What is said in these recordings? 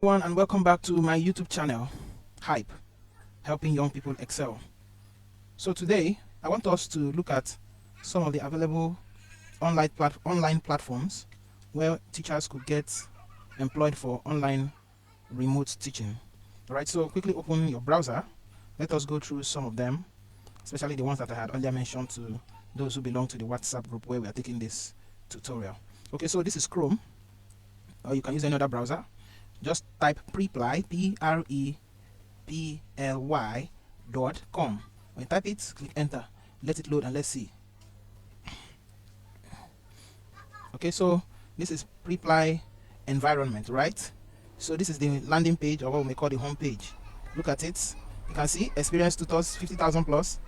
Everyone, and welcome back to my YouTube channel, Hype, helping young people excel. So today, I want us to look at some of the available online platforms where teachers could get employed for online remote teaching. All right, so quickly open your browser. Let us go through some of them, especially the ones that I had earlier mentioned to those who belong to the WhatsApp group where we are taking this tutorial. Okay, so this is Chrome, or you can use any other browser. Just type preply, preply.com. When you type it, click enter, let it load, and let's see. Okay, so this is preply environment, right? So this is the landing page, or what we may call the home page. Look at it. You can see experienced tutors 50,000 plus,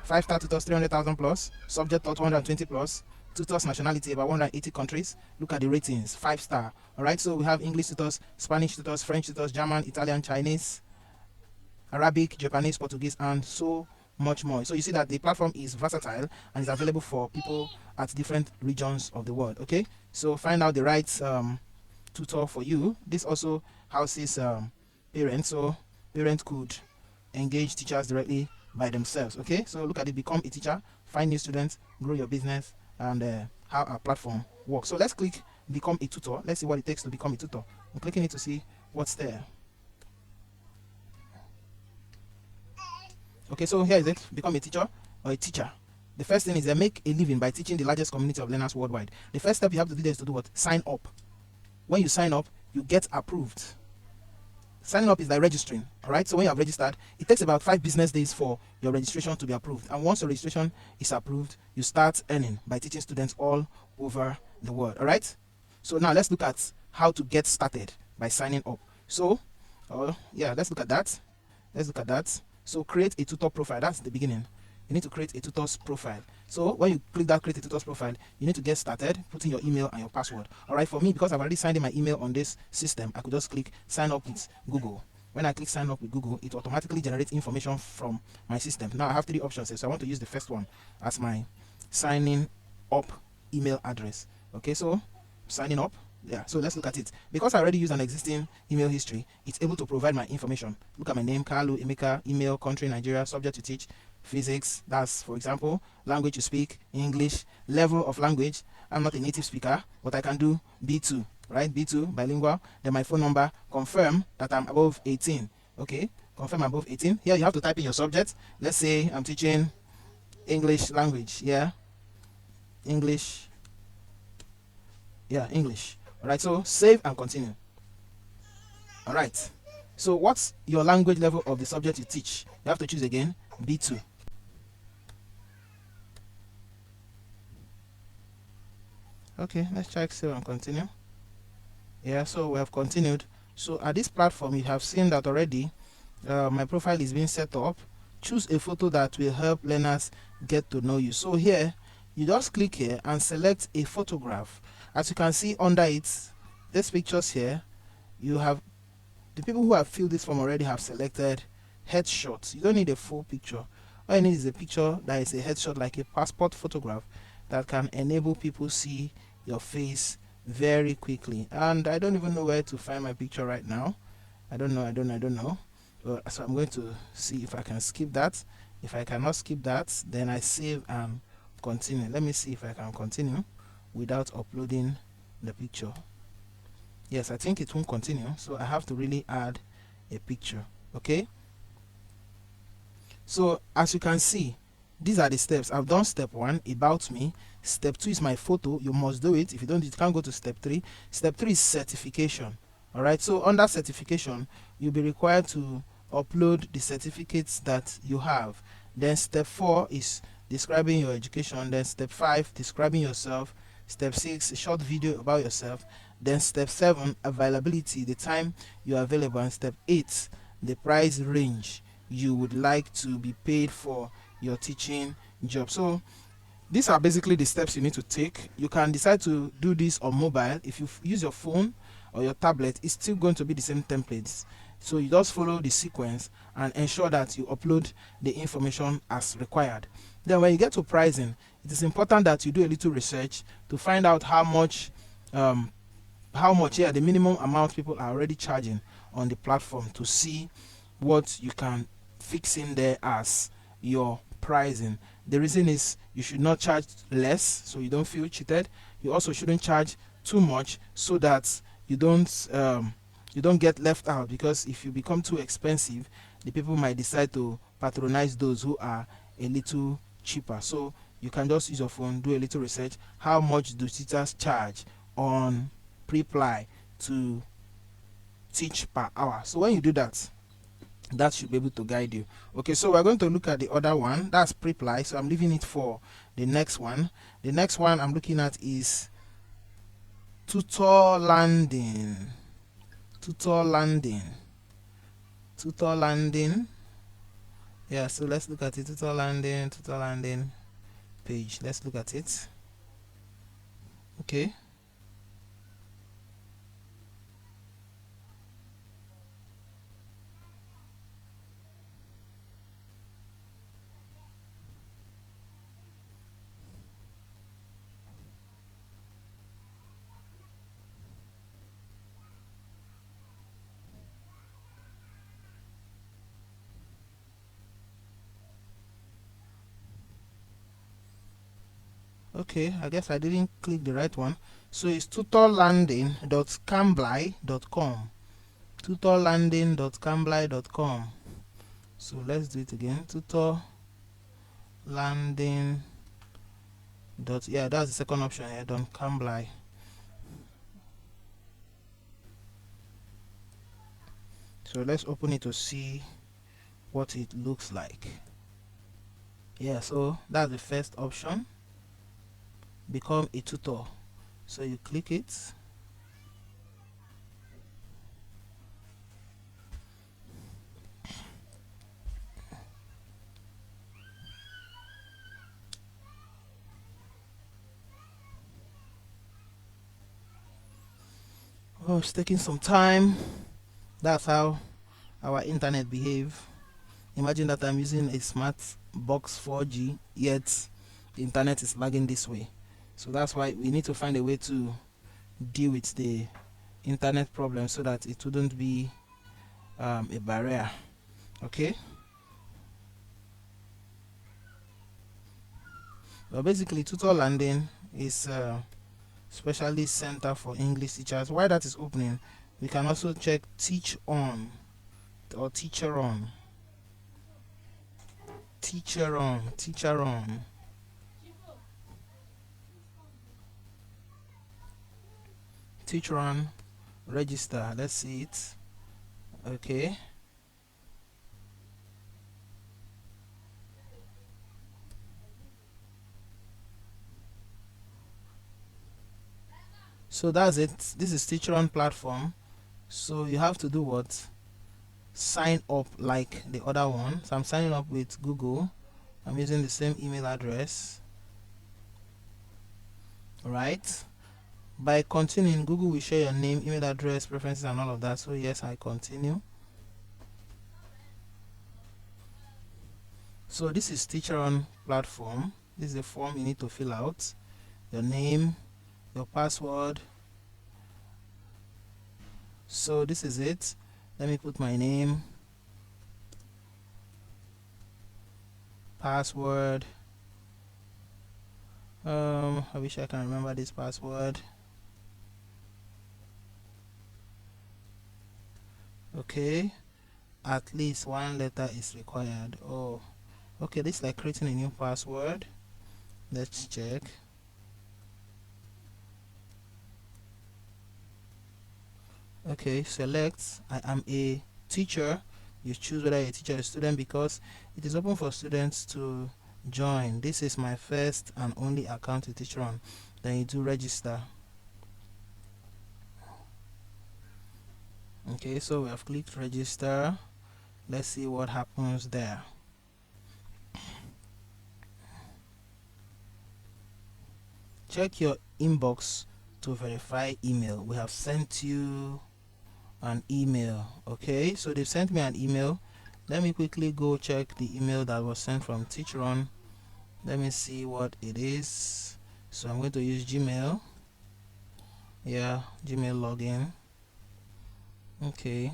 5-star tutors 300,000 plus, subject taught 120 plus, tutors nationality about 180 countries. Look at the ratings, 5-star. All right, so we have English tutors, Spanish tutors, French tutors, German, Italian, Chinese, Arabic, Japanese, Portuguese, and so much more. So you see that the platform is versatile and is available for people at different regions of the world. Okay, so find out the right tutor for you. This also houses parents, so parents could engage teachers directly by themselves. Okay, so look at it, become a teacher, find new students, grow your business, and how our platform works. So let's click become a tutor. Let's see what it takes to become a tutor. I'm clicking it to see what's there. Okay, so here is it, become a teacher or a teacher. The first thing is they make a living by teaching the largest community of learners worldwide. The first step you have to do there is to do what? Sign up. When you sign up, you get approved. Signing up is like registering. All right, so when you have registered, it takes about 5 business days for your registration to be approved, and once your registration is approved, you start earning by teaching students all over the world. All right, so now let's look at how to get started by signing up. So let's look at that. So create a tutor profile. That's the beginning. You need to create a tutor's profile. So when you click that create a tutor's profile, you need to get started putting your email and your password. All right, for me, because I've already signed in my email on this system, I could just click sign up with Google. When I click sign up with Google, it automatically generates information from my system. Now I have 3 options here, so I want to use the first one as my signing up email address. Okay, so signing up. Yeah, so let's look at it. Because I already use an existing email history, it's able to provide my information. Look at my name, Kalu Emeka, email, country, Nigeria, subject to teach, physics, that's for example, language you speak, English, level of language. I'm not a native speaker, but I can do B2, right? B2, bilingual. Then my phone number, confirm that I'm above 18. Okay, confirm I'm above 18. Here you have to type in your subject. Let's say I'm teaching English language. Yeah, English. Yeah, English. All right, so save and continue. All right, so what's your language level of the subject you teach? You have to choose again, B2. Okay, let's check save and continue. Yeah, so we have continued. So at this platform, you have seen that already my profile is being set up. Choose a photo that will help learners get to know you. So here, you just click here and select a photograph. As you can see under it, these pictures here, you have the people who have filled this form already have selected headshots. You don't need a full picture. All you need is a picture that is a headshot, like a passport photograph, that can enable people see your face very quickly. And I don't even know where to find my picture right now. I don't know. So I'm going to see if I can skip that. If I cannot skip that, then I save and continue. Let me see if I can continue without uploading the picture. Yes, I think it won't continue, so I have to really add a picture. Okay, so as you can see, these are the steps. I've done step 1, about me. Step 2 is my photo. You must do it. If you don't, you can't go to step 3. Step 3 is certification. All right, so under certification, you'll be required to upload the certificates that you have. Then step 4 is describing your education. Then step 5, describing yourself. Step 6, a short video about yourself. Then step 7, availability, the time you are available. And step 8, the price range you would like to be paid for your teaching job. So these are basically the steps you need to take. You can decide to do this on mobile. If you use your phone or your tablet, it's still going to be the same templates. So you just follow the sequence and ensure that you upload the information as required. Then when you get to pricing, it is important that you do a little research to find out how much the minimum amount people are already charging on the platform to see what you can fix in there as your pricing. The reason is you should not charge less so you don't feel cheated. You also shouldn't charge too much so that you don't get left out, because if you become too expensive, the people might decide to patronize those who are a little cheaper. So you can just use your phone, do a little research. How much do teachers charge on Preply to teach per hour? So when you do that, that should be able to guide you. Okay, so we're going to look at the other one. That's Preply. So I'm leaving it for the next one. The next one I'm looking at is Tutor Landing. Tutor Landing. Tutor Landing. Yeah, so let's look at it. Tutor Landing page. Let's look at it. Okay. Okay, I guess I didn't click the right one. So it's tutorlanding.cambly.com. tutorlanding.cambly.com. So let's do it again. Tutorlanding. Yeah, that's the second option here. Cambly. So let's open it to see what it looks like. Yeah, so that's the first option. Become a tutor. So you click it. Oh, it's taking some time. That's how our internet behave. Imagine that I'm using a smart box 4G, yet the internet is lagging this way. So that's why we need to find a way to deal with the internet problem so that it wouldn't be a barrier. Okay. But basically, Tutor Landing is specially center for English teachers. While that is opening, we can also check Teach On or Teacher On. Teacher On. Teacher On. Register. Let's see it. Okay. So that's it. This is Teacher On platform. So you have to do what? Sign up like the other one. So I'm signing up with Google. I'm using the same email address. Alright. By continuing, Google will share your name, email address, preferences, and all of that. So yes, I continue. So this is Teacher On platform. This is the form you need to fill out. Your name, your password. So this is it. Let me put my name, password. I wish I can remember this password. Okay, at least one letter is required. Oh, okay, this is like creating a new password. Let's check. Okay, select I am a teacher. You choose whether you're a teacher or a student because it is open for students to join. This is my first and only account to Teacher On. Then you do register. Okay, so we have clicked register. Let's see what happens there. Check your inbox to verify email. We have sent you an email. Okay, so they've sent me an email. Let me quickly go check the email that was sent from Teacher On. Let me see what it is. So I'm going to use Gmail. Yeah, Gmail login. Okay,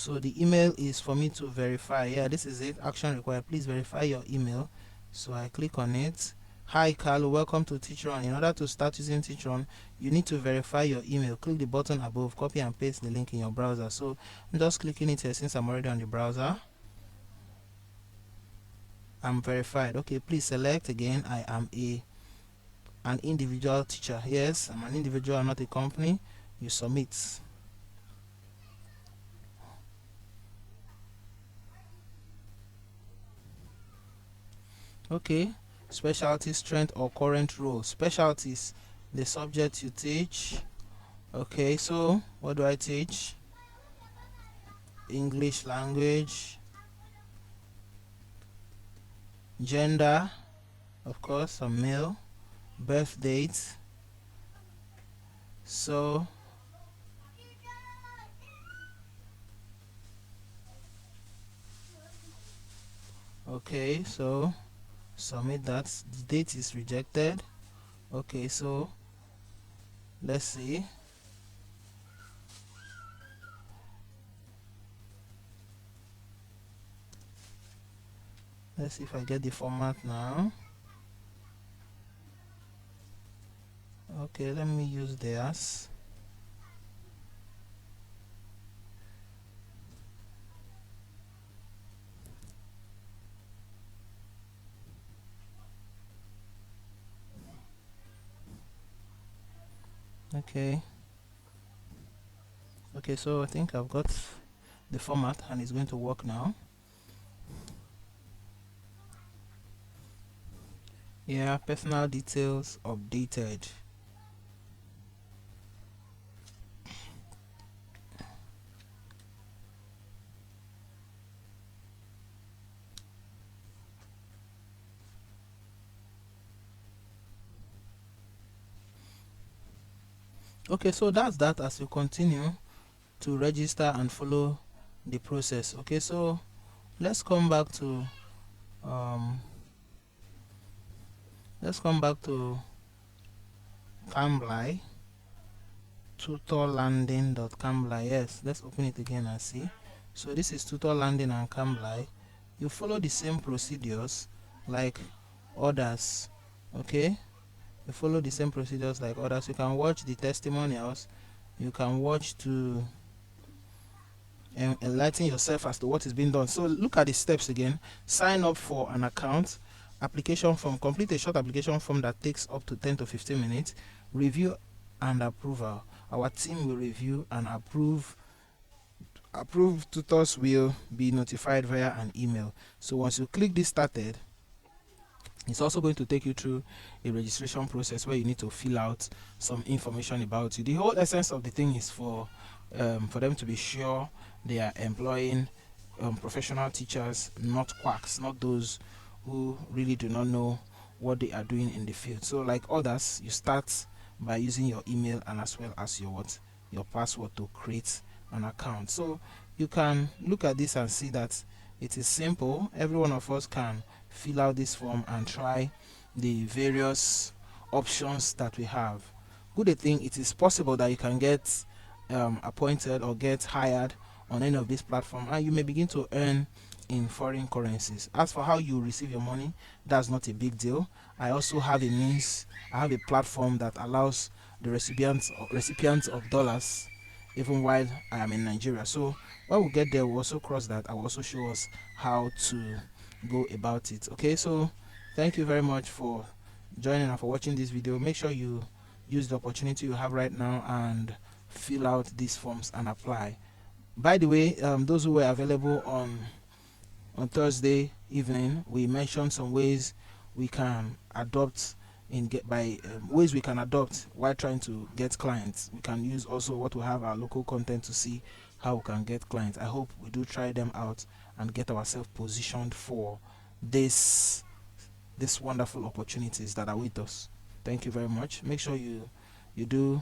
So the email is for me to verify. Yeah, this is it. Action required. Please verify your email. So I click on it. Hi Carlo, welcome to Teachron. In order to start using Teachron, you need to verify your email. Click the button above, copy and paste the link in your browser. So I'm just clicking it here since I'm already on the browser. I'm verified. Okay, please select again. I am an individual teacher. Yes, I'm an individual, not a company. You submit. Okay, specialty, strength or current role. Specialties, the subject you teach. Okay, so what do I teach? English language. Gender, of course, I'm male. Birth date. So okay, so submit that. The date is rejected. Okay, so let's see. Let's see if I get the format now. Okay, let me use theirs. Okay, so I think I've got the format and it's going to work now. Yeah, personal details updated. Okay, so that's that. As you continue to register and follow the process. Okay, so let's come back to Cambly, tutorlanding.cambly. Yes, let's open it again and see. So this is Tutor Landing and Cambly. You follow the same procedures like others. Okay, you follow the same procedures like others. You can watch the testimonials. You can watch to enlighten yourself as to what is being done. So look at the steps again. Sign up for an account, application form, complete a short application form that takes up to 10 to 15 minutes, review and approval. Our team will review and approve. Approved tutors will be notified via an email. So once you click this started, it's also going to take you through a registration process where you need to fill out some information about you. The whole essence of the thing is for them to be sure they are employing professional teachers, not quacks, not those who really do not know what they are doing in the field. So like others, you start by using your email and as well as your password to create an account. So you can look at this and see that it is simple. Every one of us can fill out this form and try the various options that we have. Good thing, it is possible that you can get appointed or get hired on any of these platforms and you may begin to earn in foreign currencies. As for how you receive your money, that's not a big deal. I also have I have a platform that allows the recipients of dollars even while I am in Nigeria. So when we get there, we'll also cross that. I will also show us how to go about it. Okay, so thank you very much for joining and for watching this video. Make sure you use the opportunity you have right now and fill out these forms and apply. By the way, those who were available on Thursday evening, we mentioned some ways we can adopt ways we can adopt while trying to get clients. We can use also what we have our local content to see how we can get clients. I hope we do try them out and get ourselves positioned for these wonderful opportunities that are with us. Thank you very much. Make sure you do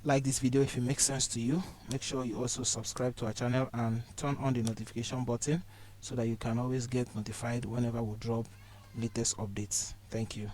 like this video if it makes sense to you. Make sure you also subscribe to our channel and turn on the notification button so that you can always get notified whenever we drop latest updates. Thank you.